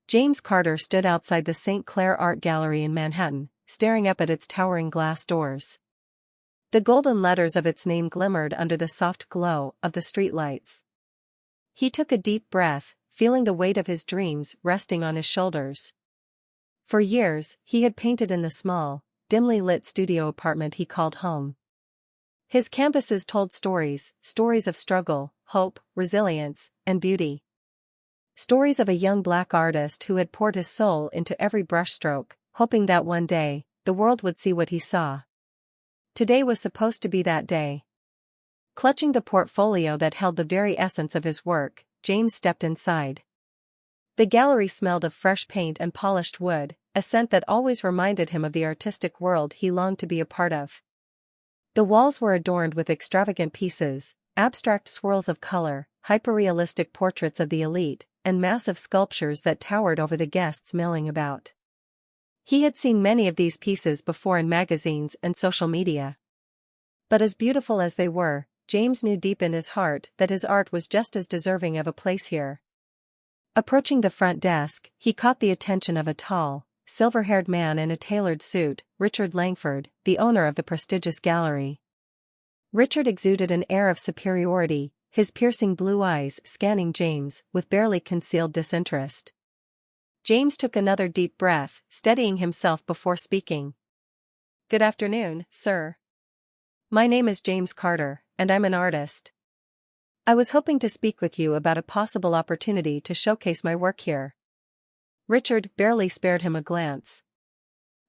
James Carter stood outside the St. Clair Art Gallery in Manhattan, staring up at its towering glass doors. The golden letters of its name glimmered under the soft glow of the streetlights. He took a deep breath, feeling the weight of his dreams resting on his shoulders. For years, he had painted in the small, dimly lit studio apartment he called home. His canvases told stories of struggle, hope, resilience, and beauty. Stories of a young black artist who had poured his soul into every brushstroke, hoping that one day, the world would see what he saw. Today was supposed to be that day. Clutching the portfolio that held the very essence of his work, James stepped inside. The gallery smelled of fresh paint and polished wood, a scent that always reminded him of the artistic world he longed to be a part of. The walls were adorned with extravagant pieces, abstract swirls of color, hyperrealistic portraits of the elite, and massive sculptures that towered over the guests milling about. He had seen many of these pieces before in magazines and social media. But as beautiful as they were, James knew deep in his heart that his art was just as deserving of a place here. Approaching the front desk, he caught the attention of a tall, silver-haired man in a tailored suit, Richard Langford, the owner of the prestigious gallery. Richard exuded an air of superiority, his piercing blue eyes scanning James with barely concealed disinterest. James took another deep breath, steadying himself before speaking. "Good afternoon, sir. My name is James Carter, and I'm an artist. I was hoping to speak with you about a possible opportunity to showcase my work here." Richard barely spared him a glance.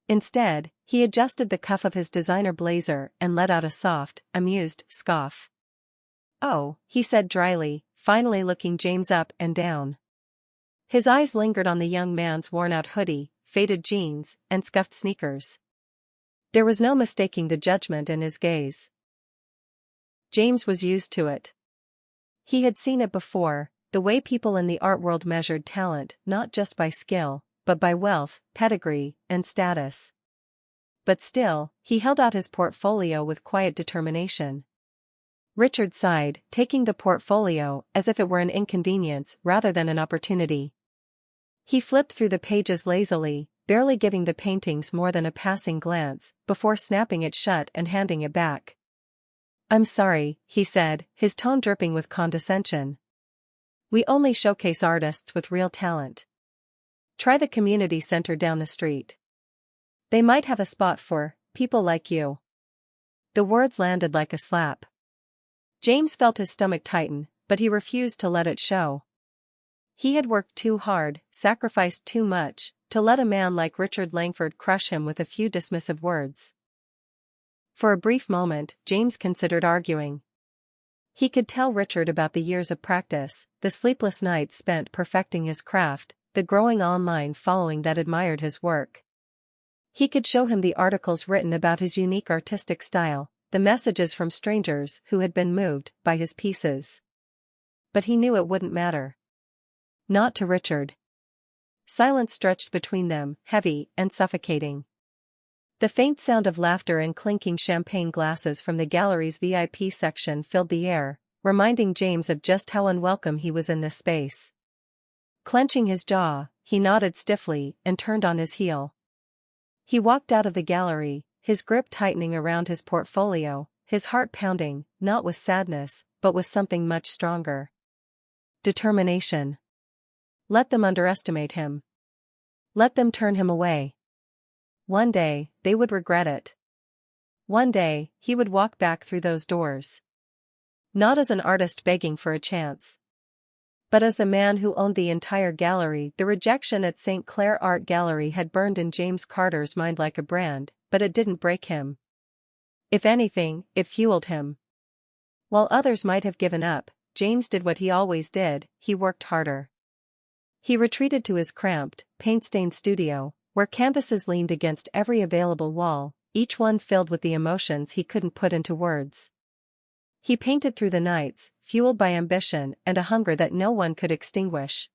Instead, he adjusted the cuff of his designer blazer and let out a soft, amused scoff. "Oh," he said dryly, finally looking James up and down. His eyes lingered on the young man's worn-out hoodie, faded jeans, and scuffed sneakers. There was no mistaking the judgment in his gaze. James was used to it. He had seen it before, the way people in the art world measured talent not just by skill, but by wealth, pedigree, and status. But still, he held out his portfolio with quiet determination. Richard sighed, taking the portfolio as if it were an inconvenience rather than an opportunity. He flipped through the pages lazily, barely giving the paintings more than a passing glance, before snapping it shut and handing it back. "I'm sorry," he said, his tone dripping with condescension. "We only showcase artists with real talent. Try the community center down the street. They might have a spot for people like you." The words landed like a slap. James felt his stomach tighten, but he refused to let it show. He had worked too hard, sacrificed too much, to let a man like Richard Langford crush him with a few dismissive words. For a brief moment, James considered arguing. He could tell Richard about the years of practice, the sleepless nights spent perfecting his craft, the growing online following that admired his work. He could show him the articles written about his unique artistic style, the messages from strangers who had been moved by his pieces. But he knew it wouldn't matter. Not to Richard. Silence stretched between them, heavy and suffocating. The faint sound of laughter and clinking champagne glasses from the gallery's VIP section filled the air, reminding James of just how unwelcome he was in this space. Clenching his jaw, he nodded stiffly and turned on his heel. He walked out of the gallery, his grip tightening around his portfolio, his heart pounding, not with sadness, but with something much stronger. Determination. Let them underestimate him. Let them turn him away. One day, they would regret it. One day, he would walk back through those doors. Not as an artist begging for a chance, but as the man who owned the entire gallery. The rejection at St. Clair Art Gallery had burned in James Carter's mind like a brand, but it didn't break him. If anything, it fueled him. While others might have given up, James did what he always did, he worked harder. He retreated to his cramped, paint-stained studio, where canvases leaned against every available wall, each one filled with the emotions he couldn't put into words. He painted through the nights, fueled by ambition and a hunger that no one could extinguish.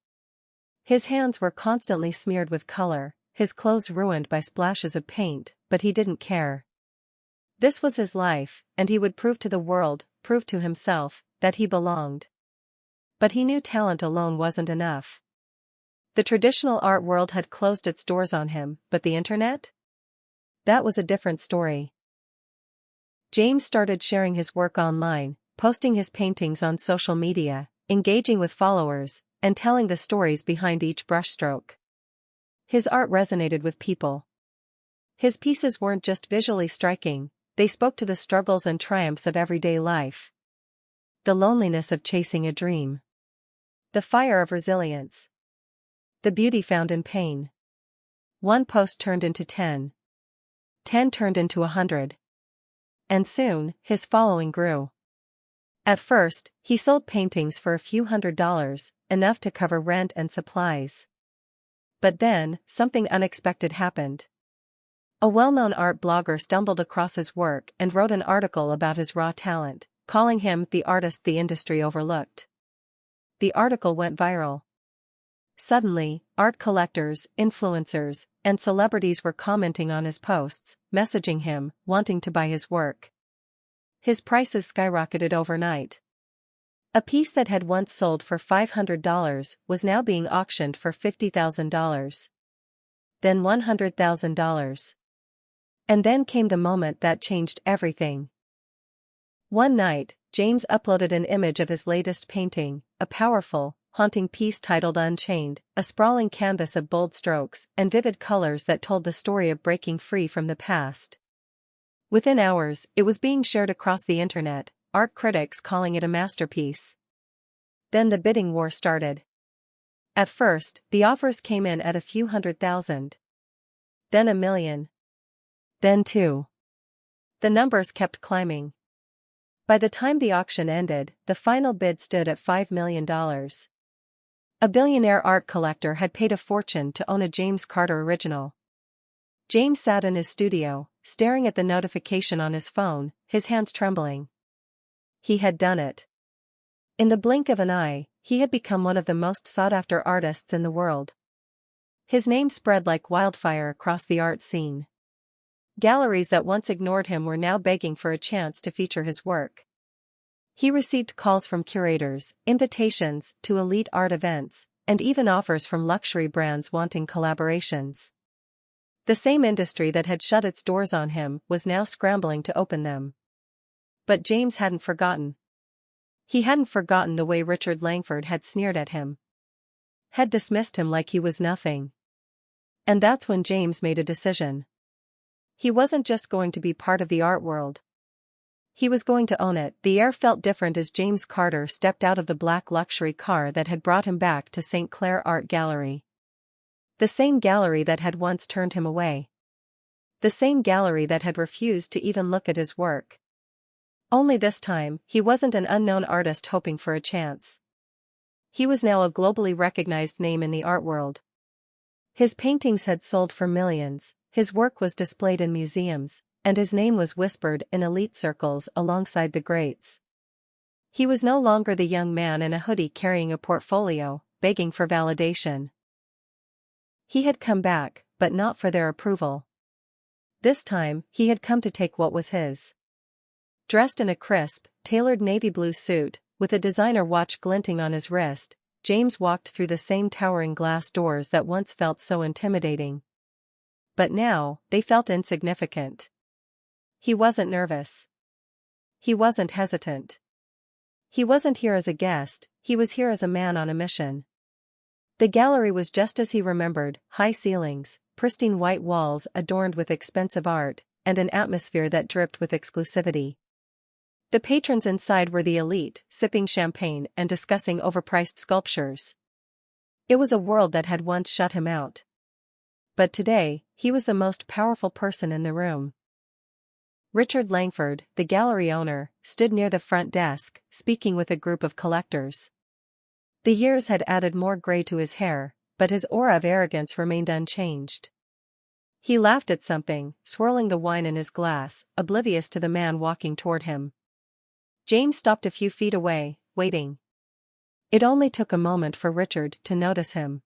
His hands were constantly smeared with color, his clothes ruined by splashes of paint, but he didn't care. This was his life, and he would prove to the world, prove to himself, that he belonged. But he knew talent alone wasn't enough. The traditional art world had closed its doors on him, but the internet? That was a different story. James started sharing his work online, posting his paintings on social media, engaging with followers, and telling the stories behind each brushstroke. His art resonated with people. His pieces weren't just visually striking, they spoke to the struggles and triumphs of everyday life. The loneliness of chasing a dream. The fire of resilience. The beauty found in pain. One post turned into 10. 10 turned into 100. And soon, his following grew. At first, he sold paintings for a few $100s, enough to cover rent and supplies. But then, something unexpected happened. A well-known art blogger stumbled across his work and wrote an article about his raw talent, calling him the artist the industry overlooked. The article went viral. Suddenly, art collectors, influencers, and celebrities were commenting on his posts, messaging him, wanting to buy his work. His prices skyrocketed overnight. A piece that had once sold for $500 was now being auctioned for $50,000. Then $100,000. And then came the moment that changed everything. One night, James uploaded an image of his latest painting, a powerful, haunting piece titled Unchained, a sprawling canvas of bold strokes and vivid colors that told the story of breaking free from the past. Within hours, it was being shared across the internet, art critics calling it a masterpiece. Then the bidding war started. At first, the offers came in at a few $100,000. Then $1 million. Then $2 million. The numbers kept climbing. By the time the auction ended, the final bid stood at $5 million. A billionaire art collector had paid a fortune to own a James Carter original. James sat in his studio, staring at the notification on his phone, his hands trembling. He had done it. In the blink of an eye, he had become one of the most sought-after artists in the world. His name spread like wildfire across the art scene. Galleries that once ignored him were now begging for a chance to feature his work. He received calls from curators, invitations to elite art events, and even offers from luxury brands wanting collaborations. The same industry that had shut its doors on him was now scrambling to open them. But James hadn't forgotten. He hadn't forgotten the way Richard Langford had sneered at him. Had dismissed him like he was nothing. And that's when James made a decision. He wasn't just going to be part of the art world. He was going to own it. The air felt different as James Carter stepped out of the black luxury car that had brought him back to St. Clair Art Gallery. The same gallery that had once turned him away. The same gallery that had refused to even look at his work. Only this time, he wasn't an unknown artist hoping for a chance. He was now a globally recognized name in the art world. His paintings had sold for millions, his work was displayed in museums, and his name was whispered in elite circles alongside the greats. He was no longer the young man in a hoodie carrying a portfolio, begging for validation. He had come back, but not for their approval. This time, he had come to take what was his. Dressed in a crisp, tailored navy blue suit, with a designer watch glinting on his wrist, James walked through the same towering glass doors that once felt so intimidating. But now, they felt insignificant. He wasn't nervous. He wasn't hesitant. He wasn't here as a guest, he was here as a man on a mission. The gallery was just as he remembered, high ceilings, pristine white walls adorned with expensive art, and an atmosphere that dripped with exclusivity. The patrons inside were the elite, sipping champagne and discussing overpriced sculptures. It was a world that had once shut him out. But today, he was the most powerful person in the room. Richard Langford, the gallery owner, stood near the front desk, speaking with a group of collectors. The years had added more gray to his hair, but his aura of arrogance remained unchanged. He laughed at something, swirling the wine in his glass, oblivious to the man walking toward him. James stopped a few feet away, waiting. It only took a moment for Richard to notice him.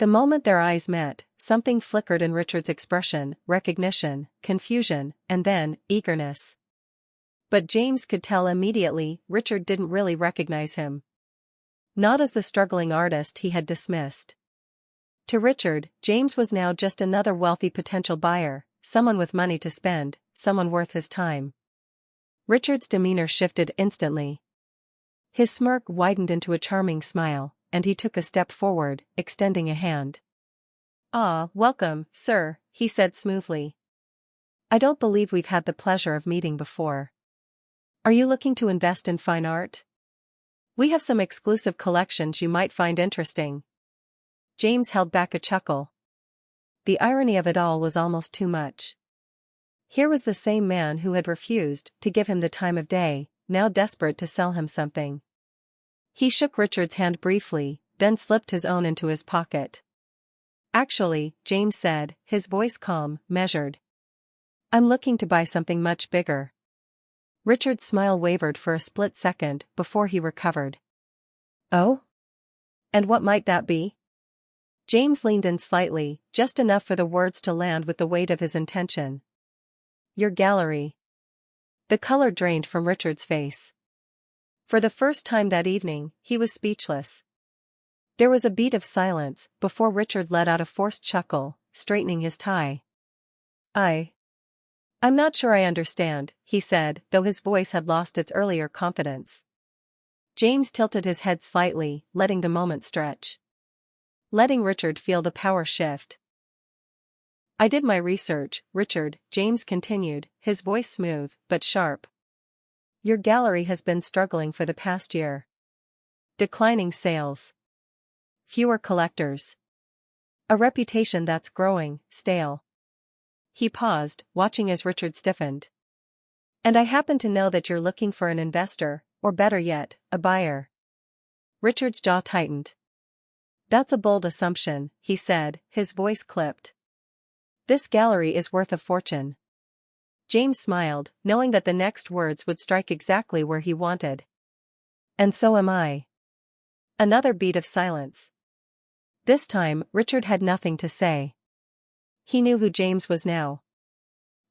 The moment their eyes met, something flickered in Richard's expression, recognition, confusion, and then, eagerness. But James could tell immediately, Richard didn't really recognize him. Not as the struggling artist he had dismissed. To Richard, James was now just another wealthy potential buyer, someone with money to spend, someone worth his time. Richard's demeanor shifted instantly. His smirk widened into a charming smile, and he took a step forward, extending a hand. "Ah, welcome, sir," he said smoothly. "I don't believe we've had the pleasure of meeting before. Are you looking to invest in fine art? We have some exclusive collections you might find interesting." James held back a chuckle. The irony of it all was almost too much. Here was the same man who had refused to give him the time of day, now desperate to sell him something. He shook Richard's hand briefly, then slipped his own into his pocket. "Actually," James said, his voice calm, measured, "I'm looking to buy something much bigger." Richard's smile wavered for a split second before he recovered. "Oh? And what might that be?" James leaned in slightly, just enough for the words to land with the weight of his intention. "Your gallery." The color drained from Richard's face. For the first time that evening, he was speechless. There was a beat of silence before Richard let out a forced chuckle, straightening his tie. I'm not sure I understand," he said, though his voice had lost its earlier confidence. James tilted his head slightly, letting the moment stretch. Letting Richard feel the power shift. "I did my research, Richard," James continued, his voice smooth but sharp. "Your gallery has been struggling for the past year. Declining sales. Fewer collectors. A reputation that's growing stale." He paused, watching as Richard stiffened. "And I happen to know that you're looking for an investor, or better yet, a buyer." Richard's jaw tightened. "That's a bold assumption," he said, his voice clipped. "This gallery is worth a fortune." James smiled, knowing that the next words would strike exactly where he wanted. "And so am I." Another beat of silence. This time, Richard had nothing to say. He knew who James was now.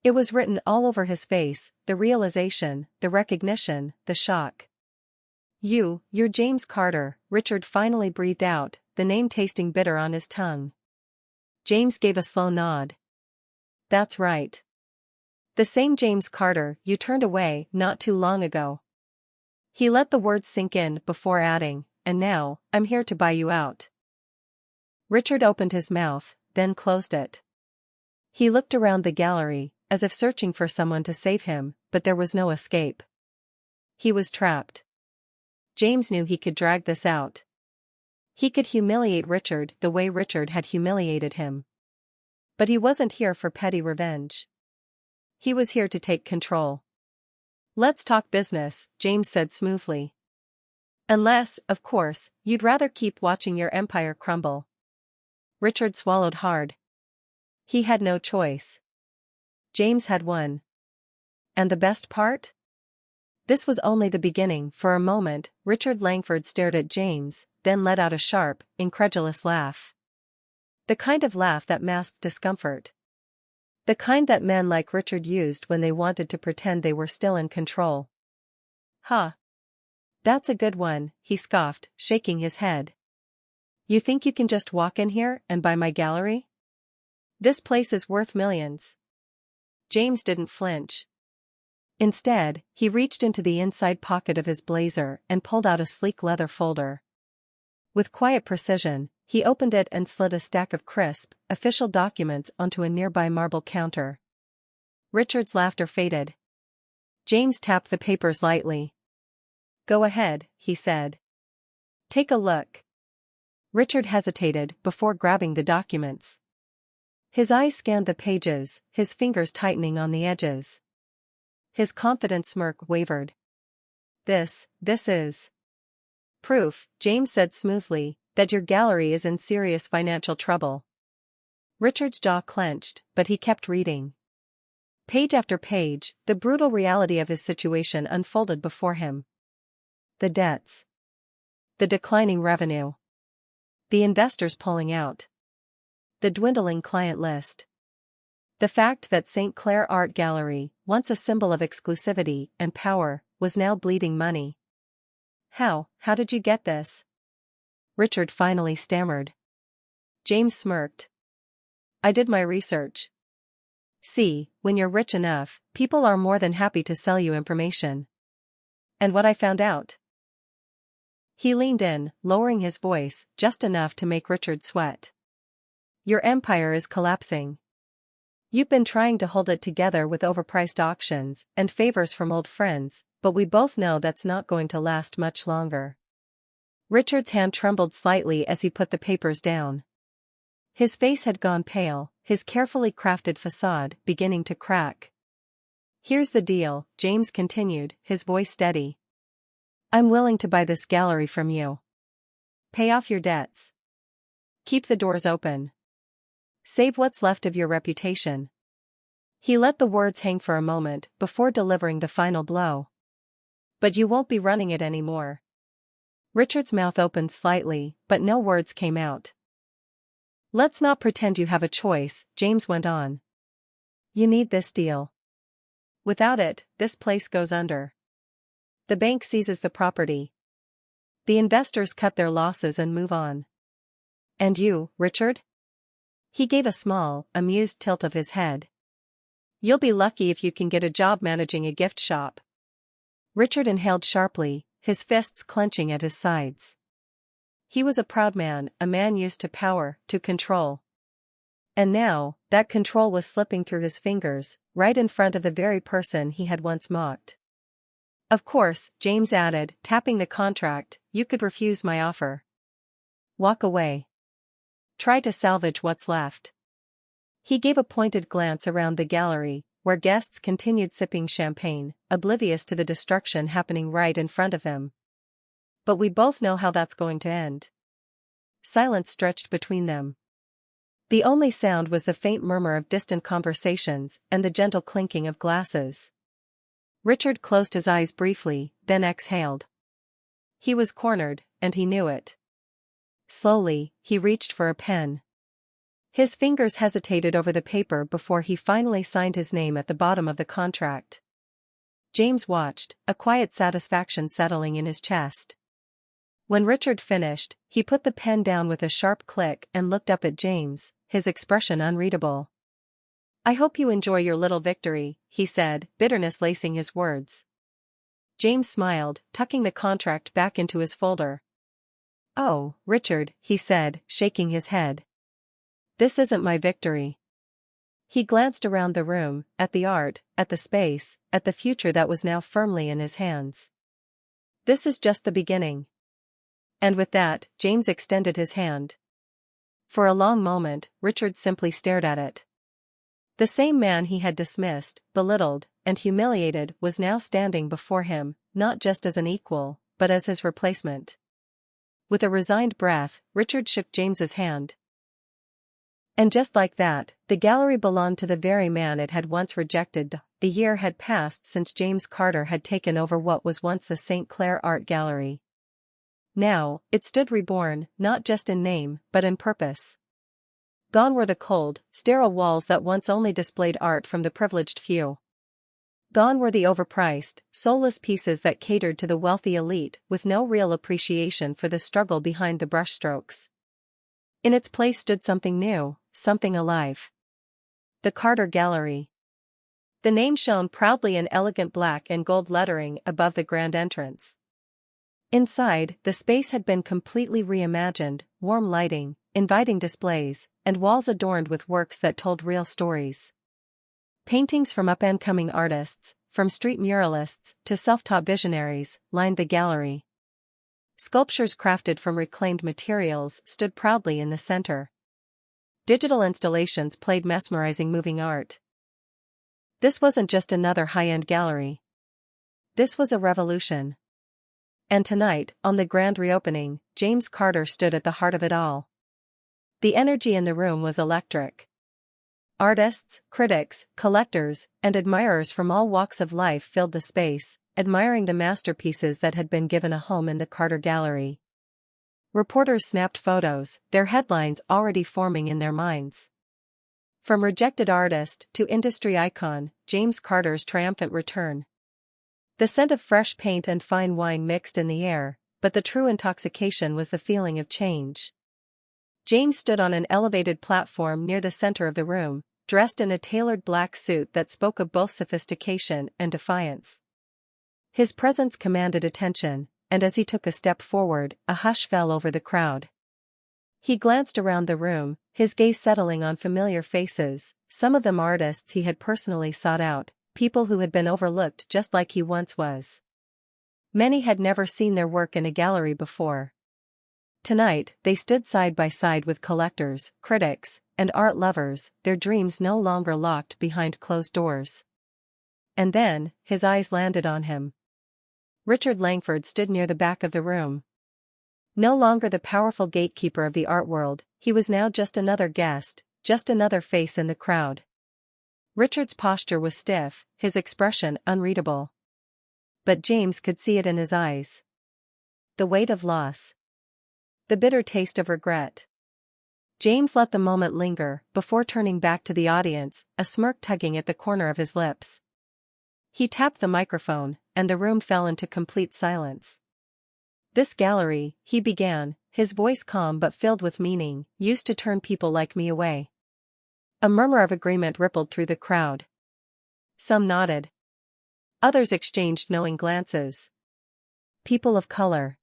It was written all over his face, the realization, the recognition, the shock. You're James Carter," Richard finally breathed out, the name tasting bitter on his tongue. James gave a slow nod. "That's right. The same James Carter you turned away not too long ago." He let the words sink in before adding, "And now, I'm here to buy you out." Richard opened his mouth, then closed it. He looked around the gallery, as if searching for someone to save him, but there was no escape. He was trapped. James knew he could drag this out. He could humiliate Richard the way Richard had humiliated him. But he wasn't here for petty revenge. He was here to take control. "Let's talk business," James said smoothly. "Unless, of course, you'd rather keep watching your empire crumble." Richard swallowed hard. He had no choice. James had one. And the best part? This was only the beginning. For a moment, Richard Langford stared at James, then let out a sharp, incredulous laugh. The kind of laugh that masked discomfort. The kind that men like Richard used when they wanted to pretend they were still in control. "Huh. That's a good one," he scoffed, shaking his head. "You think you can just walk in here and buy my gallery? This place is worth millions." James didn't flinch. Instead, he reached into the inside pocket of his blazer and pulled out a sleek leather folder. With quiet precision, he opened it and slid a stack of crisp, official documents onto a nearby marble counter. Richard's laughter faded. James tapped the papers lightly. "Go ahead," he said. "Take a look." Richard hesitated before grabbing the documents. His eyes scanned the pages, his fingers tightening on the edges. His confident smirk wavered. This is proof," James said smoothly, "that your gallery is in serious financial trouble." Richard's jaw clenched, but he kept reading. Page after page, the brutal reality of his situation unfolded before him. The debts. The declining revenue. The investors pulling out. The dwindling client list. The fact that St. Clair Art Gallery, once a symbol of exclusivity and power, was now bleeding money. How did you get this?" Richard finally stammered. James smirked. I did my research. See, when you're rich enough, people are more than happy to sell you information. And what I found out? He leaned in, lowering his voice, just enough to make Richard sweat. Your empire is collapsing. You've been trying to hold it together with overpriced auctions and favors from old friends, but we both know that's not going to last much longer. Richard's hand trembled slightly as he put the papers down. His face had gone pale, his carefully crafted facade beginning to crack. Here's the deal, James continued, his voice steady. I'm willing to buy this gallery from you. Pay off your debts. Keep the doors open. Save what's left of your reputation. He let the words hang for a moment before delivering the final blow. But you won't be running it anymore. Richard's mouth opened slightly, but no words came out. Let's not pretend you have a choice, James went on. You need this deal. Without it, this place goes under. The bank seizes the property. The investors cut their losses and move on. And you, Richard? He gave a small, amused tilt of his head. You'll be lucky if you can get a job managing a gift shop. Richard inhaled sharply, his fists clenching at his sides. He was a proud man, a man used to power, to control. And now, that control was slipping through his fingers, right in front of the very person he had once mocked. Of course, James added, tapping the contract, you could refuse my offer. Walk away. Try to salvage what's left. He gave a pointed glance around the gallery, where guests continued sipping champagne, oblivious to the destruction happening right in front of him. But we both know how that's going to end. Silence stretched between them. The only sound was the faint murmur of distant conversations and the gentle clinking of glasses. Richard closed his eyes briefly, then exhaled. He was cornered, and he knew it. Slowly, he reached for a pen. His fingers hesitated over the paper before he finally signed his name at the bottom of the contract. James watched, a quiet satisfaction settling in his chest. When Richard finished, he put the pen down with a sharp click and looked up at James, his expression unreadable. I hope you enjoy your little victory, he said, bitterness lacing his words. James smiled, tucking the contract back into his folder. Oh, Richard, he said, shaking his head. This isn't my victory. He glanced around the room, at the art, at the space, at the future that was now firmly in his hands. This is just the beginning. And with that, James extended his hand. For a long moment, Richard simply stared at it. The same man he had dismissed, belittled, and humiliated was now standing before him, not just as an equal, but as his replacement. With a resigned breath, Richard shook James's hand. And just like that, the gallery belonged to the very man it had once rejected. The year had passed since James Carter had taken over what was once the St. Clair Art Gallery. Now, it stood reborn, not just in name, but in purpose. Gone were the cold, sterile walls that once only displayed art from the privileged few. Gone were the overpriced, soulless pieces that catered to the wealthy elite with no real appreciation for the struggle behind the brushstrokes. In its place stood something new, something alive. The Carter Gallery. The name shone proudly in elegant black and gold lettering above the grand entrance. Inside, the space had been completely reimagined, warm lighting, inviting displays, and walls adorned with works that told real stories. Paintings from up-and-coming artists, from street muralists to self-taught visionaries, lined the gallery. Sculptures crafted from reclaimed materials stood proudly in the center. Digital installations played mesmerizing moving art. This wasn't just another high-end gallery. This was a revolution. And tonight, on the grand reopening, James Carter stood at the heart of it all. The energy in the room was electric. Artists, critics, collectors, and admirers from all walks of life filled the space, admiring the masterpieces that had been given a home in the Carter Gallery. Reporters snapped photos, their headlines already forming in their minds. From rejected artist to industry icon, James Carter's triumphant return. The scent of fresh paint and fine wine mixed in the air, but the true intoxication was the feeling of change. James stood on an elevated platform near the center of the room, dressed in a tailored black suit that spoke of both sophistication and defiance. His presence commanded attention, and as he took a step forward, a hush fell over the crowd. He glanced around the room, his gaze settling on familiar faces, some of them artists he had personally sought out, people who had been overlooked just like he once was. Many had never seen their work in a gallery before. Tonight, they stood side by side with collectors, critics, and art lovers, their dreams no longer locked behind closed doors. And then, his eyes landed on him. Richard Langford stood near the back of the room. No longer the powerful gatekeeper of the art world, he was now just another guest, just another face in the crowd. Richard's posture was stiff, his expression unreadable. But James could see it in his eyes. The weight of loss. The bitter taste of regret. James let the moment linger, before turning back to the audience, a smirk tugging at the corner of his lips. He tapped the microphone, and the room fell into complete silence. "This gallery," he began, his voice calm but filled with meaning, "used to turn people like me away." A murmur of agreement rippled through the crowd. Some nodded. Others exchanged knowing glances. People of color.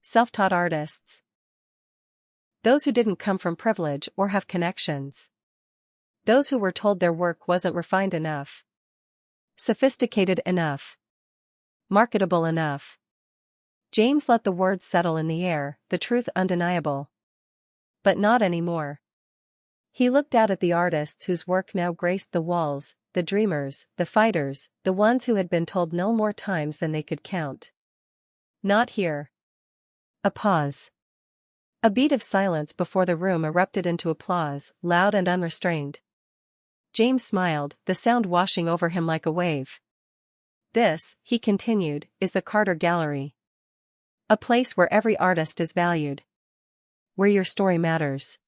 Self-taught artists. Those who didn't come from privilege or have connections. Those who were told their work wasn't refined enough. Sophisticated enough. Marketable enough. James let the words settle in the air, the truth undeniable. But not anymore. He looked out at the artists whose work now graced the walls, the dreamers, the fighters, the ones who had been told no more times than they could count. Not here. A pause. A beat of silence before the room erupted into applause, loud and unrestrained. James smiled, the sound washing over him like a wave. "This," he continued, "is the Carter Gallery. A place where every artist is valued. Where your story matters.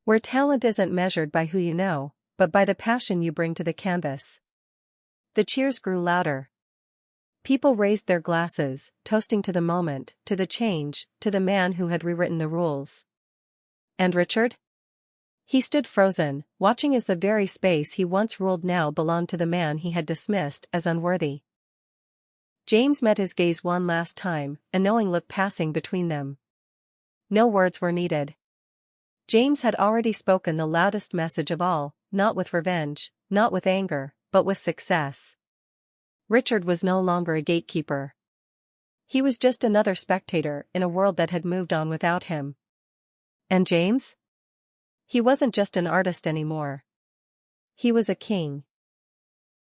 Where talent isn't measured by who you know, but by the passion you bring to the canvas." The cheers grew louder. People raised their glasses, toasting to the moment, to the change, to the man who had rewritten the rules. And Richard? He stood frozen, watching as the very space he once ruled now belonged to the man he had dismissed as unworthy. James met his gaze one last time, a knowing look passing between them. No words were needed. James had already spoken the loudest message of all, not with revenge, not with anger, but with success. Richard was no longer a gatekeeper. He was just another spectator in a world that had moved on without him. And James? He wasn't just an artist anymore. He was a king.